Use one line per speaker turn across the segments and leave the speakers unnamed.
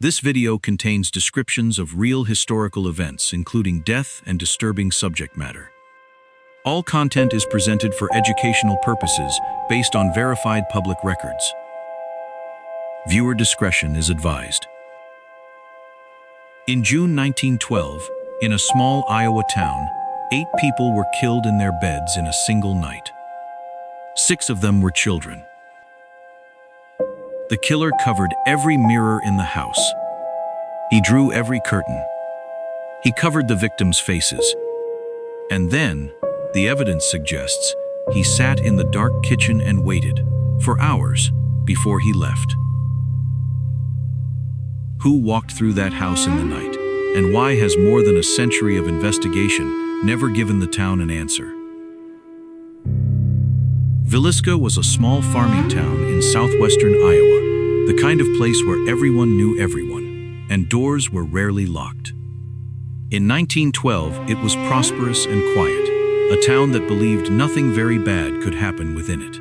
This video contains descriptions of real historical events, including death and disturbing subject matter. All content is presented for educational purposes based on verified public records. Viewer discretion is advised. In June 1912, in a small Iowa town, 8 people were killed in their beds in a single night. 6 of them were children. The killer covered every mirror in the house. He drew every curtain. He covered the victims' faces. And then, the evidence suggests, he sat in the dark kitchen and waited, for hours, before he left. Who walked through that house in the night, and why has more than a century of investigation never given the town an answer? Villisca was a small farming town in southwestern Iowa, the kind of place where everyone knew everyone, and doors were rarely locked. In 1912, it was prosperous and quiet, a town that believed nothing very bad could happen within it.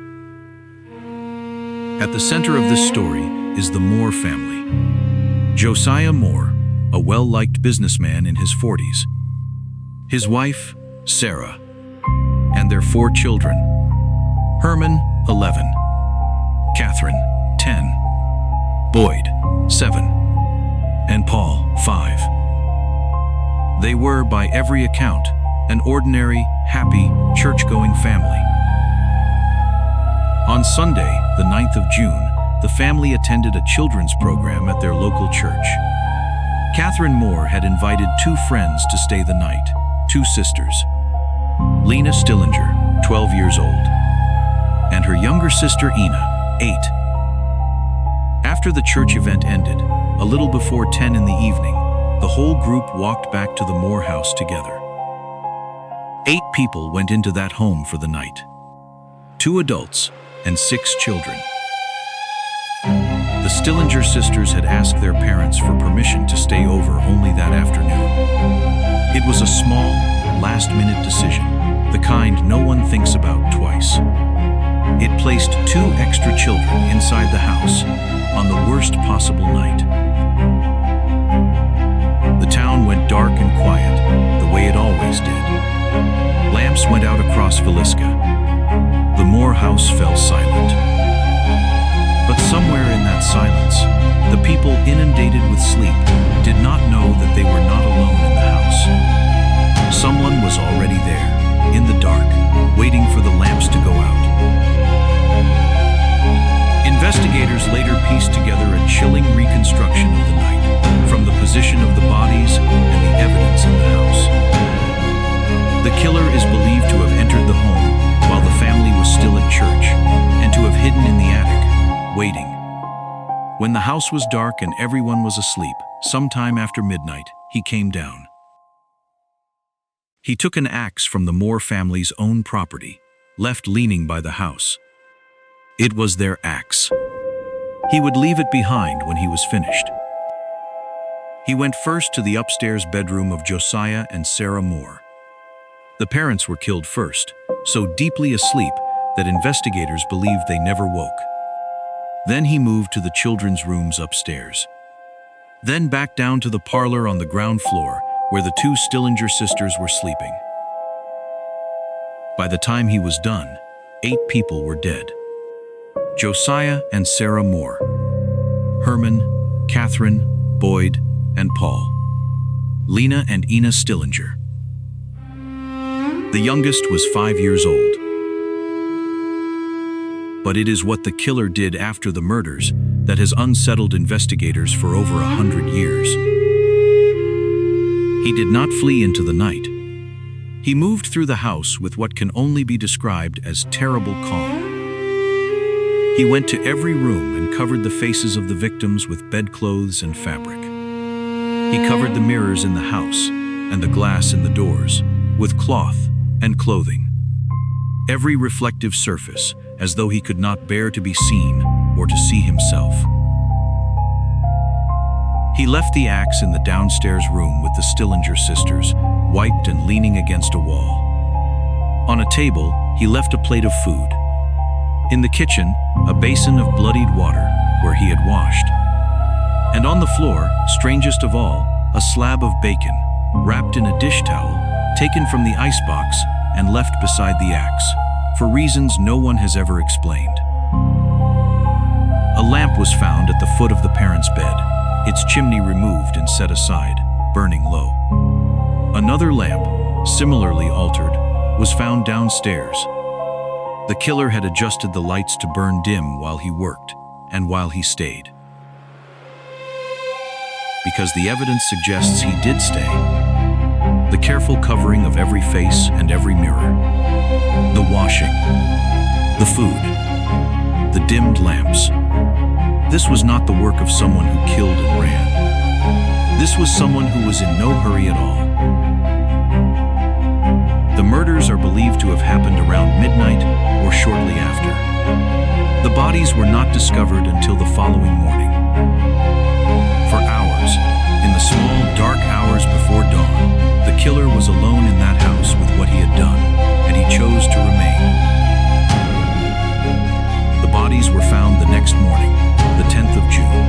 At the center of this story is the Moore family. Josiah Moore, a well-liked businessman in his 40s. His wife, Sarah, and their 4 children. Herman, 11. Catherine, 10. Boyd, 7. And Paul, 5. They were, by every account, an ordinary, happy, church-going family. On Sunday, the 9th of June, the family attended a children's program at their local church. Catherine Moore had invited 2 friends to stay the night, 2 sisters. Lena Stillinger, 12 years old, and her younger sister Ina, 8. After the church event ended, a little before 10 in the evening, the whole group walked back to the Moore house together. 8 people went into that home for the night. 2 adults and 6 children. The Stillinger sisters had asked their parents for permission to stay over only that afternoon. It was a small, last-minute decision, the kind no one thinks about twice. It placed 2 extra children inside the house on the worst possible night. The town went dark and quiet, the way it always did. Lamps went out across Villisca. The Moore house fell silent. But somewhere in that silence, the people inundated with sleep did not know that they were not alone in the house. Someone was already there, in the dark, waiting for the lamps to go out. Investigators later pieced together a chilling reconstruction of the night, from the position of the bodies and the evidence in the house. The killer is believed to have entered the home while the family was still at church, and to have hidden in the attic, waiting. When the house was dark and everyone was asleep, sometime after midnight, he came down. He took an axe from the Moore family's own property, left leaning by the house. It was their axe. He would leave it behind when he was finished. He went first to the upstairs bedroom of Josiah and Sarah Moore. The parents were killed first, so deeply asleep that investigators believed they never woke. Then he moved to the children's rooms upstairs. Then back down to the parlor on the ground floor, where the 2 Stillinger sisters were sleeping. By the time he was done, 8 people were dead. Josiah and Sarah Moore, Herman, Catherine, Boyd, and Paul, Lena and Ina Stillinger. The youngest was 5 years old. But it is what the killer did after the murders that has unsettled investigators for over 100 years. He did not flee into the night. He moved through the house with what can only be described as terrible calm. He went to every room and covered the faces of the victims with bedclothes and fabric. He covered the mirrors in the house and the glass in the doors with cloth and clothing. Every reflective surface, as though he could not bear to be seen or to see himself. He left the axe in the downstairs room with the Stillinger sisters, wiped and leaning against a wall. On a table, he left a plate of food. In the kitchen, a basin of bloodied water where he had washed. And on the floor, strangest of all, a slab of bacon, wrapped in a dish towel, taken from the icebox and left beside the axe, for reasons no one has ever explained. A lamp was found at the foot of the parents' bed, its chimney removed and set aside, burning low. Another lamp, similarly altered, was found downstairs. The killer had adjusted the lights to burn dim while he worked and while he stayed. Because the evidence suggests he did stay. The careful covering of every face and every mirror. The washing. The food. The dimmed lamps. This was not the work of someone who killed and ran. This was someone who was in no hurry at all. The murders are believed to have happened around midnight or shortly after. The bodies were not discovered until the following morning. For hours, in the small, dark hours before dawn, the killer was alone in that house with what he had done, and he chose to remain. The bodies were found the next morning, the 10th of June.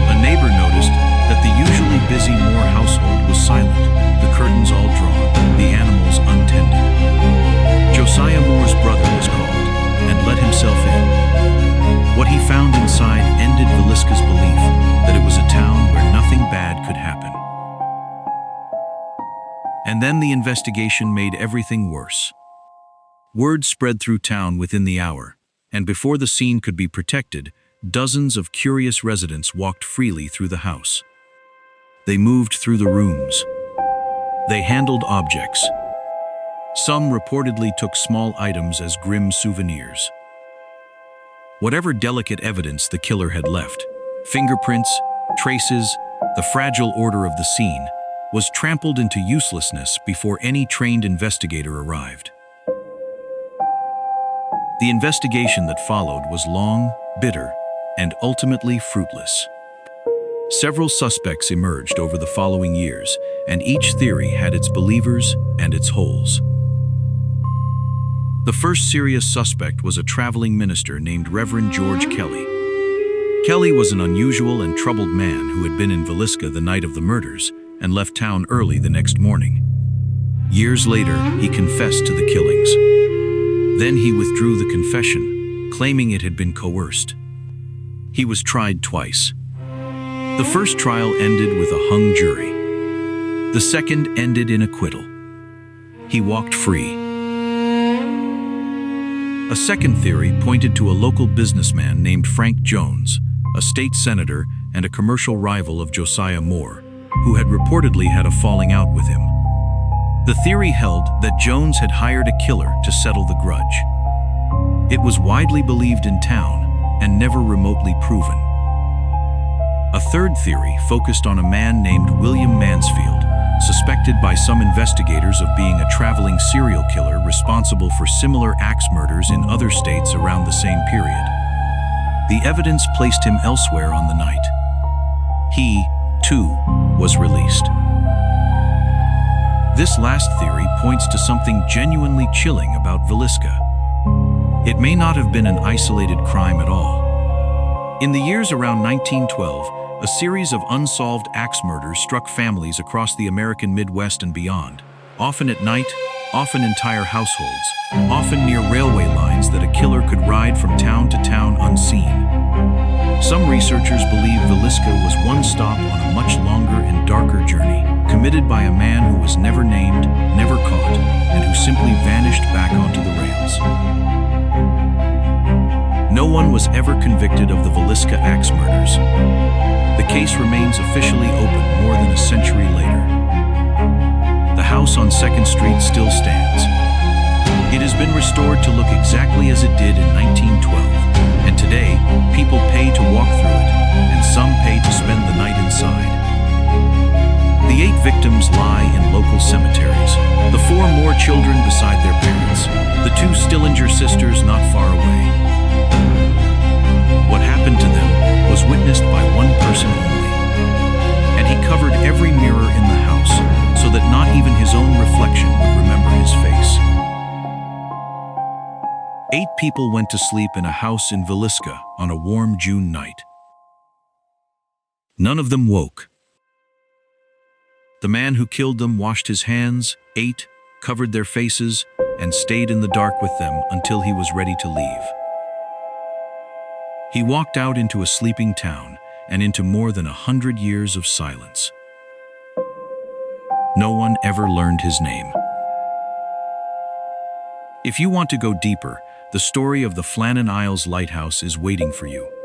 A neighbor noticed that the usually busy Moore household was silent, the curtains all drawn, the animals untended. Josiah Moore's brother was called and let himself in. What he found inside ended Villisca's belief that it was a town where nothing bad could happen. And then the investigation made everything worse. Word spread through town within the hour, and before the scene could be protected, dozens of curious residents walked freely through the house. They moved through the rooms. They handled objects. Some reportedly took small items as grim souvenirs. Whatever delicate evidence the killer had left, fingerprints, traces, the fragile order of the scene, was trampled into uselessness before any trained investigator arrived. The investigation that followed was long, bitter, and ultimately fruitless. Several suspects emerged over the following years, and each theory had its believers and its holes. The first serious suspect was a traveling minister named Reverend George Kelly. Kelly was an unusual and troubled man who had been in Villisca the night of the murders and left town early the next morning. Years later, he confessed to the killings. Then he withdrew the confession, claiming it had been coerced. He was tried twice. The first trial ended with a hung jury. The second ended in acquittal. He walked free. A second theory pointed to a local businessman named Frank Jones, a state senator and a commercial rival of Josiah Moore, who had reportedly had a falling out with him. The theory held that Jones had hired a killer to settle the grudge. It was widely believed in town and never remotely proven. A third theory focused on a man named William Mansfield, suspected by some investigators of being a traveling serial killer responsible for similar axe murders in other states around the same period. The evidence placed him elsewhere on the night. He, too, was released. This last theory points to something genuinely chilling about Villisca. It may not have been an isolated crime at all. In the years around 1912, a series of unsolved axe murders struck families across the American Midwest and beyond, often at night, often entire households, often near railway lines that a killer could ride from town to town unseen. Some researchers believe Villisca was one stop on a much longer and darker journey, committed by a man who was never named, never caught, and who simply vanished back onto the rails. No one was ever convicted of the Villisca axe murders. The case remains officially open more than a century later. The house on 2nd Street still stands. It has been restored to look exactly as it did in 1912, and today, people pay to walk through it, and some pay to spend the night inside. The 8 victims lie in local cemeteries, the 4 more children beside their parents, the 2 Stillinger sisters not far away. What happened to them was witnessed by one person only, and he covered every mirror in the house so that not even his own reflection would remember his face. 8 people went to sleep in a house in Villisca on a warm June night. None of them woke. The man who killed them washed his hands, ate, covered their faces, and stayed in the dark with them until he was ready to leave. He walked out into a sleeping town and into more than 100 years of silence. No one ever learned his name. If you want to go deeper, the story of the Flannan Isles Lighthouse is waiting for you.